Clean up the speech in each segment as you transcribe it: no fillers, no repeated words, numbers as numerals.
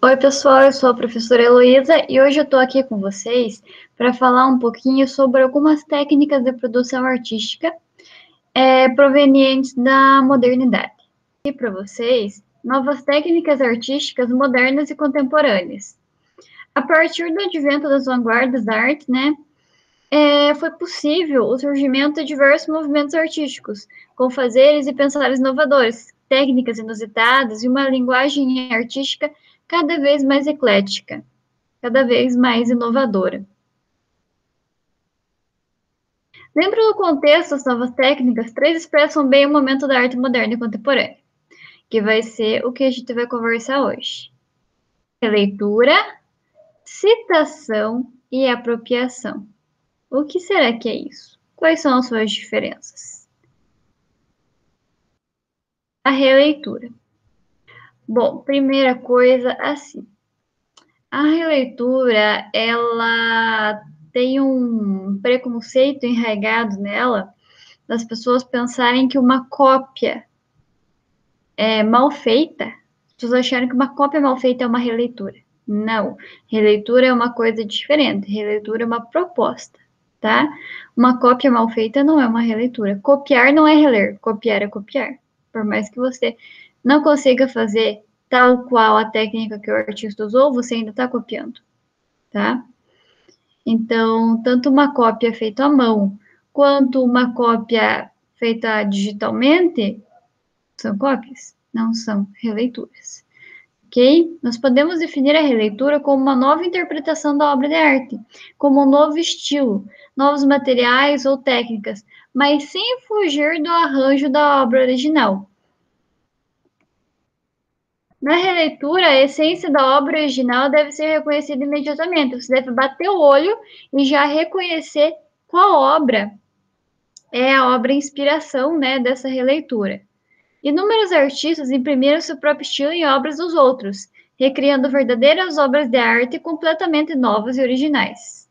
Oi, pessoal, eu sou a professora Heloísa e hoje eu estou aqui com vocês para falar um pouquinho sobre algumas técnicas de produção artística provenientes da modernidade. E para vocês, novas técnicas artísticas modernas e contemporâneas. A partir do advento das vanguardas da arte, foi possível o surgimento de diversos movimentos artísticos, com fazeres e pensares inovadores, técnicas inusitadas e uma linguagem artística cada vez mais eclética, cada vez mais inovadora. Dentro do contexto das novas técnicas, três expressam bem o momento da arte moderna e contemporânea, que vai ser o que a gente vai conversar hoje. Releitura, citação e apropriação. O que será que é isso? Quais são as suas diferenças? A releitura. Bom, primeira coisa, assim, a releitura, ela tem um preconceito enraizado nela, das pessoas pensarem que uma cópia mal feita, as pessoas acharem que uma cópia mal feita é uma releitura. Não, releitura é uma coisa diferente, releitura é uma proposta, tá? Uma cópia mal feita não é uma releitura. Copiar não é reler, copiar é copiar. Por mais que você não consiga fazer tal qual a técnica que o artista usou, você ainda está copiando, tá? Então, tanto uma cópia feita à mão, quanto uma cópia feita digitalmente, são cópias, não são releituras. Ok? Nós podemos definir a releitura como uma nova interpretação da obra de arte, como um novo estilo, novos materiais ou técnicas, mas sem fugir do arranjo da obra original. Na releitura, a essência da obra original deve ser reconhecida imediatamente. Você deve bater o olho e já reconhecer qual obra é a obra inspiração, né, dessa releitura. Inúmeros artistas imprimiram seu próprio estilo em obras dos outros, recriando verdadeiras obras de arte completamente novas e originais.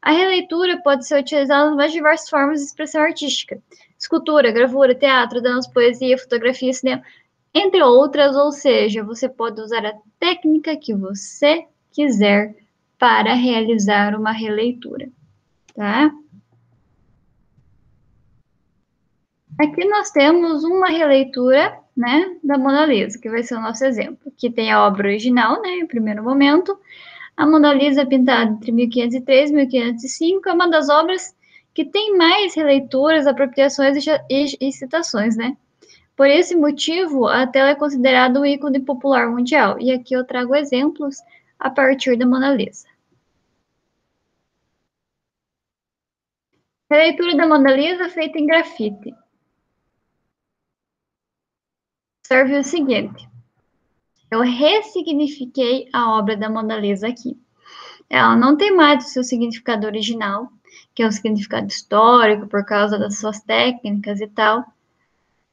A releitura pode ser utilizada nas mais diversas formas de expressão artística: escultura, gravura, teatro, dança, poesia, fotografia, cinema, entre outras, ou seja, você pode usar a técnica que você quiser para realizar uma releitura, tá? Aqui nós temos uma releitura, né, da Mona Lisa, que vai ser o nosso exemplo, que tem a obra original, né, em primeiro momento. A Mona Lisa, pintada entre 1503 e 1505, é uma das obras que tem mais releituras, apropriações e citações, né? Por esse motivo, a tela é considerada um ícone popular mundial. E aqui eu trago exemplos a partir da Mona Lisa. Releitura da Mona Lisa feita em grafite. Serve o seguinte: eu ressignifiquei a obra da Mona Lisa aqui. Ela não tem mais o seu significado original, que é um significado histórico por causa das suas técnicas e tal.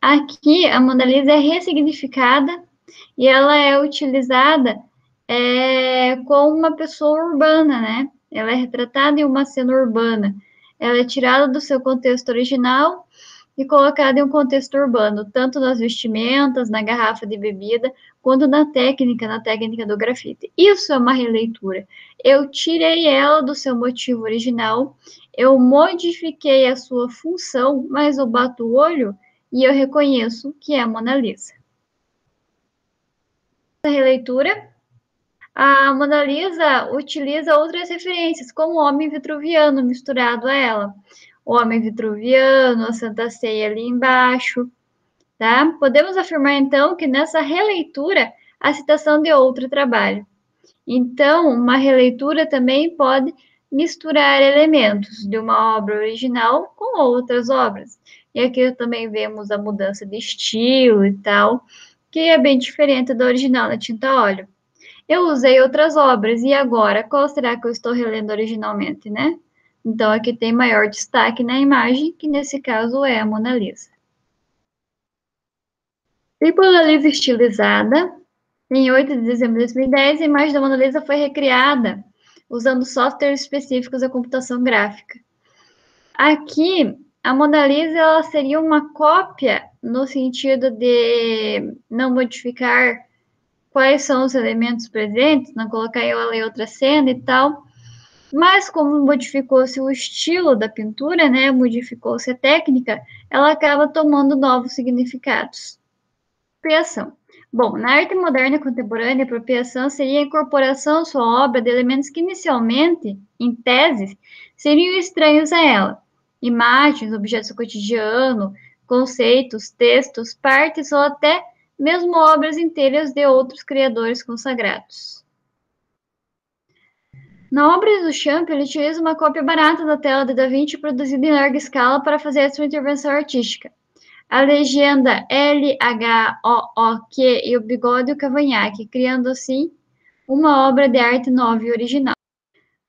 Aqui, a Mona Lisa é ressignificada e ela é utilizada como uma pessoa urbana, né? Ela é retratada em uma cena urbana. Ela é tirada do seu contexto original e colocada em um contexto urbano, tanto nas vestimentas, na garrafa de bebida, quanto na técnica do grafite. Isso é uma releitura. Eu tirei ela do seu motivo original, eu modifiquei a sua função, mas eu bato o olho e eu reconheço que é a Mona Lisa. Essa releitura, a Mona Lisa utiliza outras referências, como o Homem Vitruviano misturado a ela. O Homem Vitruviano, a Santa Ceia ali embaixo, tá? Podemos afirmar, então, que nessa releitura, a citação de outro trabalho. Então, uma releitura também pode misturar elementos de uma obra original com outras obras. E aqui também vemos a mudança de estilo e tal, que é bem diferente do original na tinta a óleo. Eu usei outras obras, e agora, qual será que eu estou relendo originalmente, né? Então, aqui tem maior destaque na imagem, que nesse caso é a Mona Lisa. E Mona Lisa estilizada, em 8 de dezembro de 2010, a imagem da Mona Lisa foi recriada usando softwares específicos da computação gráfica. Aqui, a Mona Lisa ela seria uma cópia no sentido de não modificar quais são os elementos presentes, não colocar ela em outra cena e tal. Mas como modificou-se o estilo da pintura, né, modificou-se a técnica, ela acaba tomando novos significados. Apropriação. Bom, na arte moderna contemporânea, a apropriação seria a incorporação à sua obra de elementos que inicialmente, em tese, seriam estranhos a ela. Imagens, objetos do cotidiano, conceitos, textos, partes ou até mesmo obras inteiras de outros criadores consagrados. Na obra do Champ, ele utiliza uma cópia barata da tela de Da Vinci produzida em larga escala para fazer sua intervenção artística. A legenda LHOOQ e o bigode e o cavanhaque, criando assim uma obra de arte nova e original.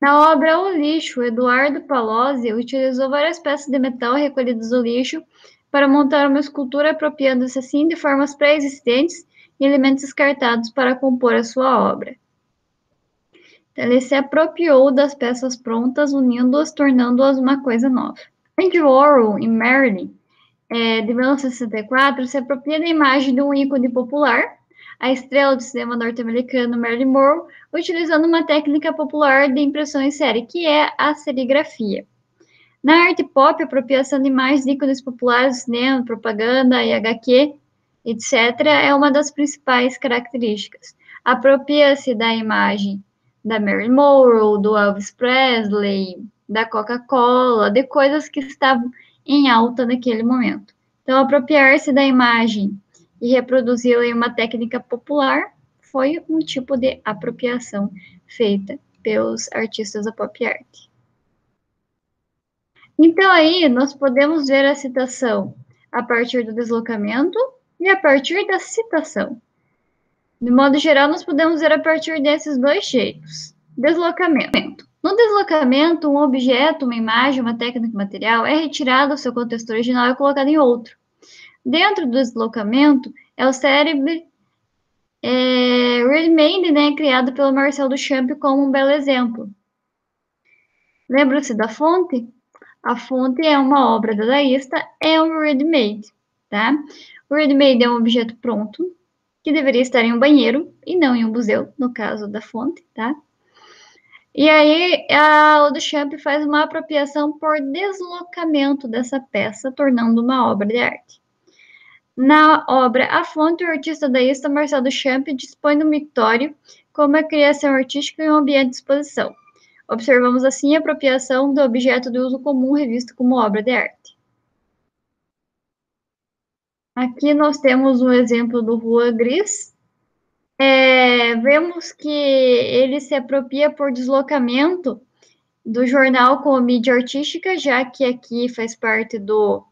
Na obra O Lixo, Eduardo Palozzi utilizou várias peças de metal recolhidas do lixo para montar uma escultura apropriando-se assim de formas pré-existentes e elementos descartados para compor a sua obra. Então, ele se apropriou das peças prontas, unindo-as, tornando-as uma coisa nova. Andy Warhol, em Marilyn, de 1964, se apropria da imagem de um ícone popular, a estrela do cinema norte-americano Marilyn Monroe, utilizando uma técnica popular de impressão em série, que é a serigrafia. Na arte pop, a apropriação de imagens de ícones populares do cinema, propaganda e HQ, etc., é uma das principais características. Apropria-se da imagem da Marilyn Monroe, do Elvis Presley, da Coca-Cola, de coisas que estavam em alta naquele momento. Então, apropriar-se da imagem e reproduzi-la em uma técnica popular foi um tipo de apropriação feita pelos artistas da pop art. Então, aí, nós podemos ver a citação a partir do deslocamento e a partir da citação. De modo geral, nós podemos ver a partir desses dois jeitos. Deslocamento. No deslocamento, um objeto, uma imagem, uma técnica material é retirado do seu contexto original e colocado em outro. Dentro do deslocamento, é o cérebro ready-made, né, criado pelo Marcel Duchamp como um belo exemplo. Lembra-se da fonte? A fonte é uma obra dadaísta, é um ready-made, tá? O ready-made é um objeto pronto, que deveria estar em um banheiro e não em um museu, no caso da fonte, tá? E aí, o Duchamp faz uma apropriação por deslocamento dessa peça, tornando uma obra de arte. Na obra A Fonte, o artista dadaísta Marcel Duchamp dispõe do mictório como a criação artística em um ambiente de exposição. Observamos assim a apropriação do objeto de uso comum revisto como obra de arte. Aqui nós temos um exemplo do Rua Gris. Vemos que ele se apropria por deslocamento do jornal como mídia artística, já que aqui faz parte do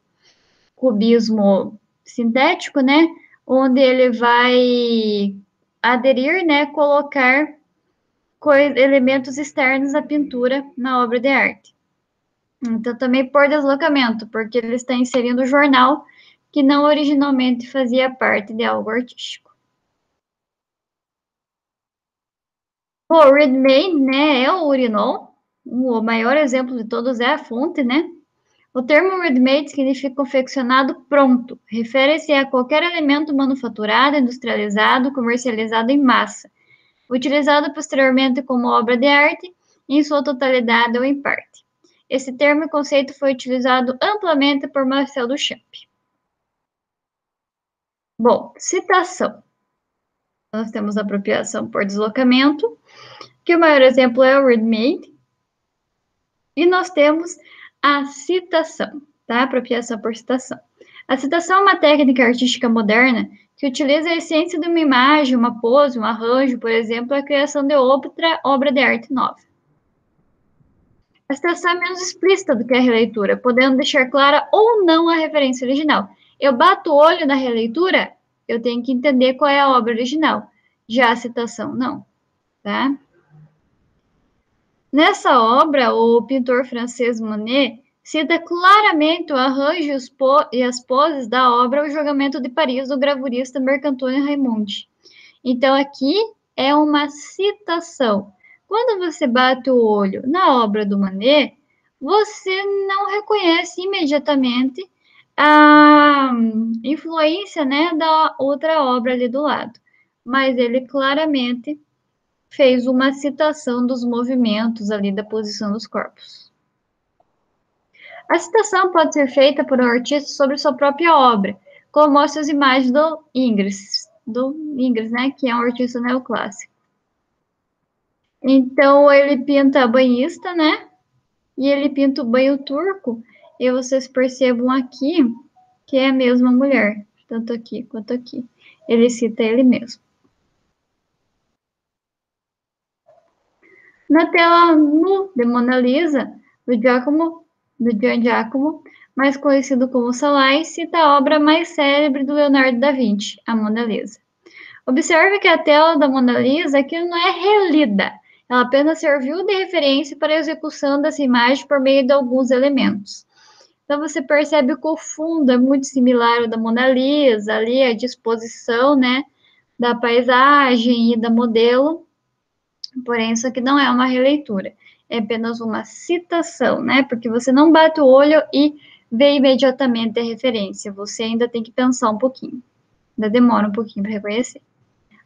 cubismo sintético, né? Onde ele vai aderir, né? Colocar elementos externos à pintura na obra de arte. Então, também por deslocamento, porque ele está inserindo o jornal que não originalmente fazia parte de algo artístico. O ready-made, né, é o urinol. O maior exemplo de todos é a fonte, né? O termo ready-made significa confeccionado pronto. Refere-se a qualquer elemento manufaturado, industrializado, comercializado em massa, utilizado posteriormente como obra de arte, em sua totalidade ou em parte. Esse termo e conceito foi utilizado amplamente por Marcel Duchamp. Bom, citação. Nós temos a apropriação por deslocamento, que o maior exemplo é o ready-made. E nós temos a citação, tá? Apropriação por citação. A citação é uma técnica artística moderna que utiliza a essência de uma imagem, uma pose, um arranjo, por exemplo, a criação de outra obra de arte nova. A citação é menos explícita do que a releitura, podendo deixar clara ou não a referência original. Eu bato o olho na releitura, eu tenho que entender qual é a obra original. Já a citação, não, tá? Nessa obra, o pintor francês Monet cita claramente o arranjo e as poses da obra O Julgamento de Paris, do gravurista Marc-Antoine Raymonde. Então, aqui é uma citação. Quando você bate o olho na obra do Monet, você não reconhece imediatamente a influência, né, da outra obra ali do lado. mas ele claramente fez uma citação dos movimentos ali da posição dos corpos. A citação pode ser feita por um artista sobre sua própria obra, como mostra as imagens do Ingres, né, que é um artista neoclássico. Então, ele pinta a banhista, né, e ele pinta o banho turco, e vocês percebam aqui que é a mesma mulher, tanto aqui quanto aqui. Ele cita ele mesmo. Na tela nu de Mona Lisa, do Gian Giacomo, mais conhecido como Salai, cita a obra mais célebre do Leonardo da Vinci, a Mona Lisa. Observe que a tela da Mona Lisa aqui não é relida, ela apenas serviu de referência para a execução dessa imagem por meio de alguns elementos. Então você percebe que o fundo é muito similar ao da Mona Lisa, ali a disposição, né, da paisagem e da modelo, porém isso aqui não é uma releitura, é apenas uma citação, né, porque você não bate o olho e vê imediatamente a referência, você ainda tem que pensar um pouquinho, ainda demora um pouquinho para reconhecer.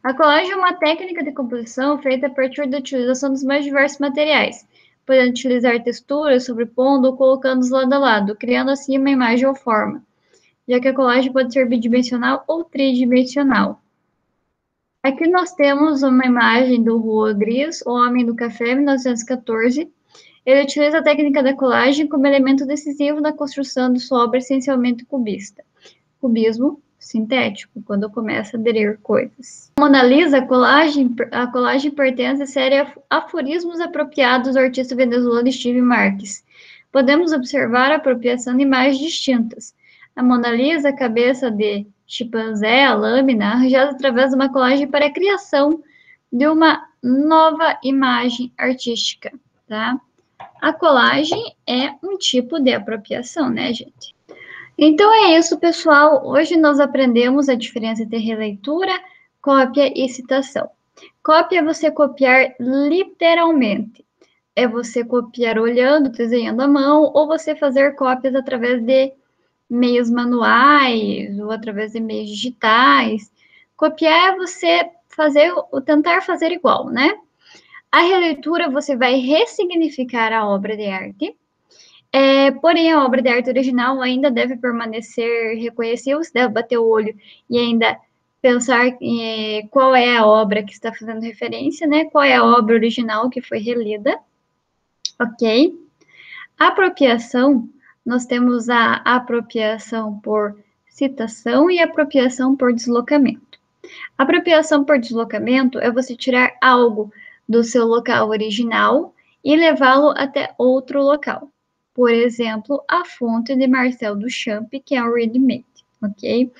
A colagem é uma técnica de composição feita a partir da utilização dos mais diversos materiais, podendo utilizar texturas, sobrepondo ou colocando-os lado a lado, criando assim uma imagem ou forma, já que a colagem pode ser bidimensional ou tridimensional. Aqui nós temos uma imagem do Rua Gris, O Homem do Café, 1914. Ele utiliza a técnica da colagem como elemento decisivo na construção de sua obra essencialmente cubista. Cubismo sintético, quando começa a aderir coisas. Mona Lisa, a colagem pertence à série Aforismos Apropriados do artista venezuelano Steve Marques. Podemos observar a apropriação de imagens distintas. A Mona Lisa, a cabeça de chimpanzé, a lâmina, arranjada através de uma colagem para a criação de uma nova imagem artística, tá? A colagem é um tipo de apropriação, né, gente? Então é isso, pessoal. Hoje nós aprendemos a diferença entre releitura, cópia e citação. Cópia é você copiar literalmente. É você copiar olhando, desenhando à mão, ou você fazer cópias através de meios manuais ou através de meios digitais. Copiar é você tentar fazer igual, né? A releitura você vai ressignificar a obra de arte. Porém, a obra de arte original ainda deve permanecer reconhecível, você deve bater o olho e ainda pensar qual é a obra que está fazendo referência, né? Qual é a obra original que foi relida, ok? Apropriação, nós temos a apropriação por citação e apropriação por deslocamento. Apropriação por deslocamento é você tirar algo do seu local original e levá-lo até outro local. Por exemplo, a fonte de Marcel Duchamp, que é um ready-made, ok?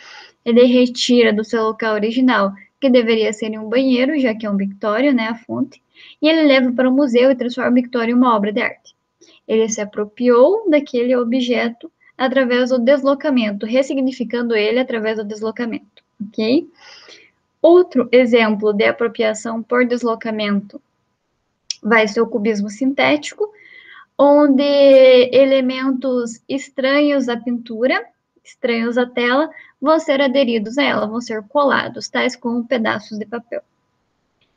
Ele retira do seu local original, que deveria ser um banheiro, já que é um Victória, né, a fonte, e ele leva para o museu e transforma o Victória em uma obra de arte. Ele se apropriou daquele objeto através do deslocamento, ressignificando ele através do deslocamento, ok? Outro exemplo de apropriação por deslocamento vai ser o cubismo sintético, onde elementos estranhos à pintura, estranhos à tela, vão ser aderidos a ela, vão ser colados, tais como pedaços de papel.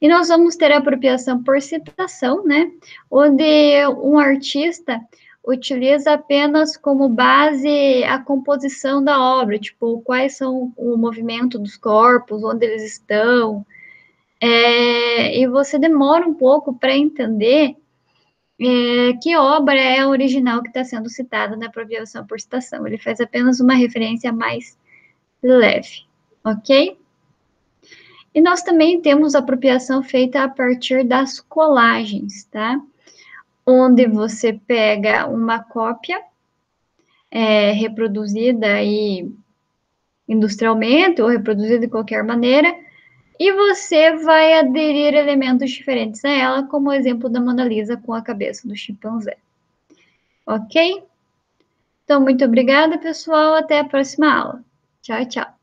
E nós vamos ter a apropriação por citação, né? Onde um artista utiliza apenas como base a composição da obra, tipo, quais são o movimento dos corpos, onde eles estão, e você demora um pouco para entender que obra é a original que está sendo citada na apropriação por citação. Ele faz apenas uma referência mais leve, ok? E nós também temos apropriação feita a partir das colagens, tá? Onde você pega uma cópia reproduzida aí industrialmente ou reproduzida de qualquer maneira, e você vai aderir elementos diferentes a ela, como o exemplo da Mona Lisa com a cabeça do chimpanzé. Ok? Então, muito obrigada, pessoal. Até a próxima aula. Tchau, tchau.